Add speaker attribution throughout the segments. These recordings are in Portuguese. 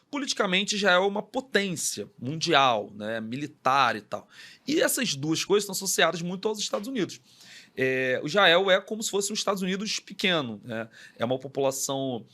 Speaker 1: politicamente já é uma potência mundial, né, militar e tal. E essas duas coisas estão associadas muito aos Estados Unidos. O Israel é como se fosse um Estados Unidos pequeno, né? É uma população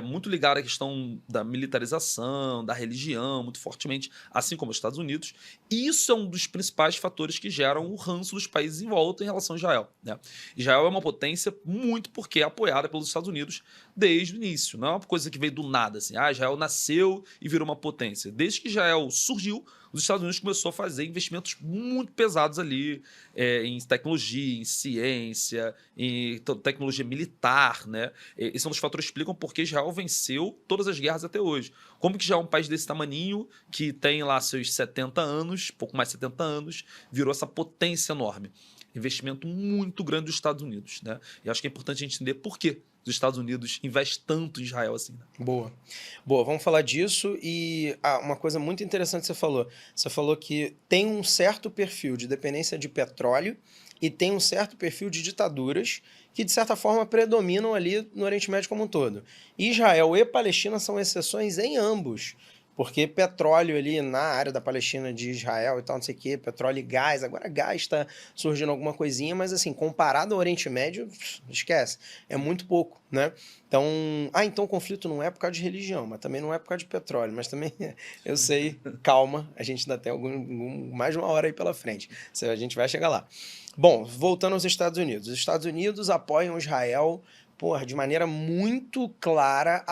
Speaker 1: muito ligada à questão da militarização, da religião, muito fortemente, assim como os Estados Unidos. E isso é um dos principais fatores que geram o ranço dos países em volta em relação a Israel, né? Israel é uma potência muito porque é apoiada pelos Estados Unidos desde o início. Não é uma coisa que veio do nada, assim. Israel nasceu e virou uma potência. Desde que Israel surgiu, os Estados Unidos começou a fazer investimentos muito pesados ali em tecnologia, em ciência, em tecnologia militar, né? Esse é um dos fatores que explicam por que Israel venceu todas as guerras até hoje. Como que já é um país desse tamaninho, que tem lá seus 70 anos, pouco mais de 70 anos, virou essa potência enorme? Investimento muito grande dos Estados Unidos, né? E acho que é importante a gente entender por que os Estados Unidos investem tanto em Israel assim, né?
Speaker 2: Boa. Boa, vamos falar disso e uma coisa muito interessante que você falou. Você falou que tem um certo perfil de dependência de petróleo e tem um certo perfil de ditaduras que, de certa forma, predominam ali no Oriente Médio como um todo. Israel e Palestina são exceções em ambos, porque petróleo ali na área da Palestina, de Israel e tal, não sei o quê, petróleo e gás, agora gás está surgindo alguma coisinha, mas assim, comparado ao Oriente Médio, esquece, é muito pouco, né? Então o conflito não é por causa de religião, mas também não é por causa de petróleo, mas também eu sei, calma, a gente ainda tem mais de uma hora aí pela frente, a gente vai chegar lá. Bom, voltando aos Estados Unidos. Os Estados Unidos apoiam Israel, porra, de maneira muito clara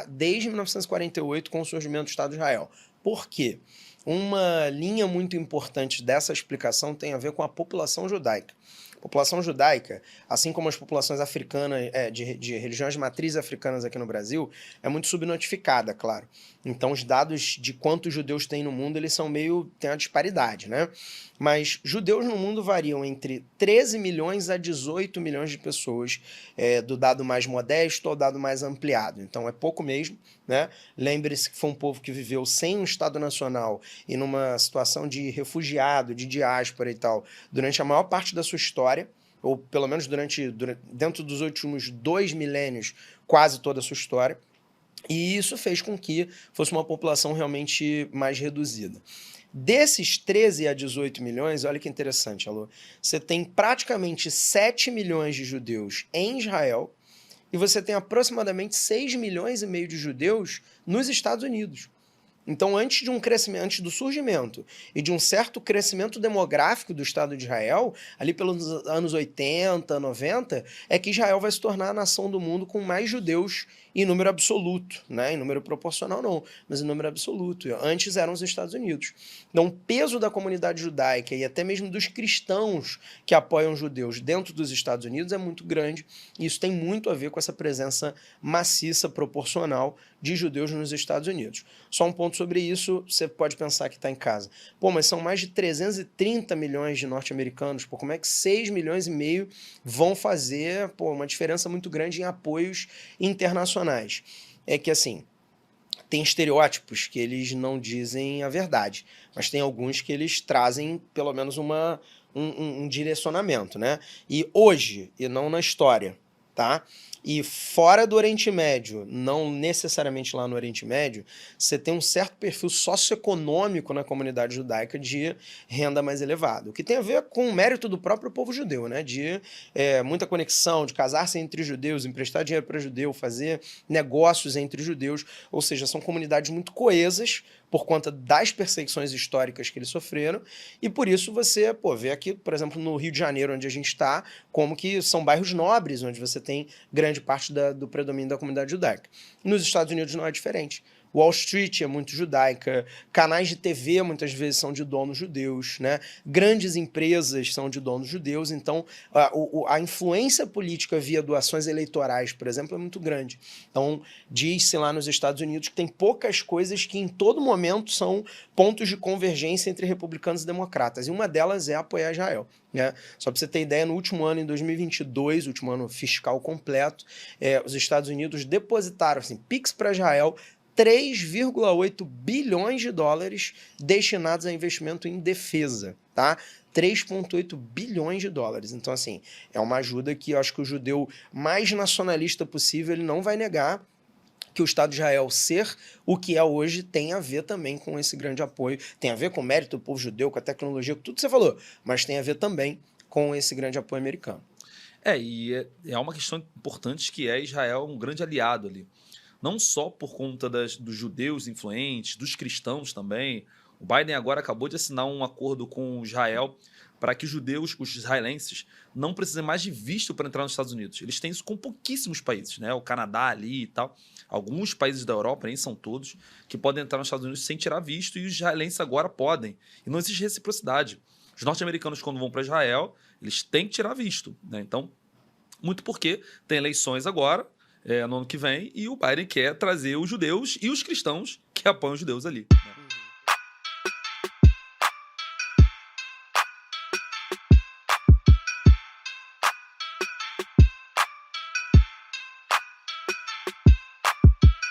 Speaker 2: desde 1948, com o surgimento do Estado de Israel. Por quê? Uma linha muito importante dessa explicação tem a ver com a população judaica. A população judaica, assim como as populações africanas, de religiões de matriz africanas aqui no Brasil, é muito subnotificada, claro. Então, os dados de quantos judeus tem no mundo, eles são tem uma disparidade, né? Mas judeus no mundo variam entre 13 milhões a 18 milhões de pessoas, do dado mais modesto ao dado mais ampliado. Então, é pouco mesmo, né? Lembre-se que foi um povo que viveu sem um Estado nacional e numa situação de refugiado, de diáspora e tal, durante a maior parte da sua história, ou pelo menos dentro dos últimos 2 milênios, quase toda a sua história. E isso fez com que fosse uma população realmente mais reduzida. Desses 13 a 18 milhões, olha que interessante, Alô, você tem praticamente 7 milhões de judeus em Israel e você tem aproximadamente 6 milhões e meio de judeus nos Estados Unidos. Então, antes de um crescimento, antes do surgimento e de um certo crescimento demográfico do Estado de Israel, ali pelos anos 80, 90, é que Israel vai se tornar a nação do mundo com mais judeus em número absoluto, né? Em número proporcional não, mas em número absoluto. Antes eram os Estados Unidos. Então, o peso da comunidade judaica e até mesmo dos cristãos que apoiam judeus dentro dos Estados Unidos é muito grande, e isso tem muito a ver com essa presença maciça, proporcional de judeus nos Estados Unidos. Só um ponto sobre isso, você pode pensar que está em casa. Pô, mas são mais de 330 milhões de norte-americanos, pô, como é que 6 milhões e meio vão fazer, pô, uma diferença muito grande em apoios internacionais? É que, assim, tem estereótipos que eles não dizem a verdade, mas tem alguns que eles trazem, pelo menos, um direcionamento, né? E hoje, e não na história, tá? E fora do Oriente Médio, não necessariamente lá no Oriente Médio, você tem um certo perfil socioeconômico na comunidade judaica de renda mais elevada. O que tem a ver com o mérito do próprio povo judeu, né? De muita conexão, de casar-se entre judeus, emprestar dinheiro para judeu, fazer negócios entre judeus. Ou seja, são comunidades muito coesas por conta das perseguições históricas que eles sofreram, e por isso você, pô, vê aqui, por exemplo, no Rio de Janeiro, onde a gente está, como que são bairros nobres, onde você tem grande parte do predomínio da comunidade judaica. Nos Estados Unidos não é diferente. Wall Street é muito judaica, canais de TV muitas vezes são de donos judeus, né? Grandes empresas são de donos judeus, então a influência política via doações eleitorais, por exemplo, é muito grande. Então, diz-se lá nos Estados Unidos que tem poucas coisas que em todo momento são pontos de convergência entre republicanos e democratas, e uma delas é apoiar Israel. Né? Só para você ter ideia, no último ano, em 2022, último ano fiscal completo, os Estados Unidos depositaram, assim, PIX para Israel, 3,8 bilhões de dólares destinados a investimento em defesa, tá? 3,8 bilhões de dólares. Então, assim, é uma ajuda que eu acho que o judeu mais nacionalista possível ele não vai negar, que o Estado de Israel ser o que é hoje tem a ver também com esse grande apoio, tem a ver com o mérito do povo judeu, com a tecnologia, com tudo que você falou, mas tem a ver também com esse grande apoio americano.
Speaker 1: É uma questão importante que é Israel um grande aliado ali. Não só por conta dos judeus influentes, dos cristãos também. O Biden agora acabou de assinar um acordo com Israel para que os judeus, os israelenses, não precisem mais de visto para entrar nos Estados Unidos. Eles têm isso com pouquíssimos países, né? O Canadá ali e tal. Alguns países da Europa, nem são todos, que podem entrar nos Estados Unidos sem tirar visto e os israelenses agora podem. E não existe reciprocidade. Os norte-americanos, quando vão para Israel, eles têm que tirar visto, né? Então, muito porque tem eleições agora, no ano que vem, e o Biden quer trazer os judeus e os cristãos que apoiam os judeus ali, né?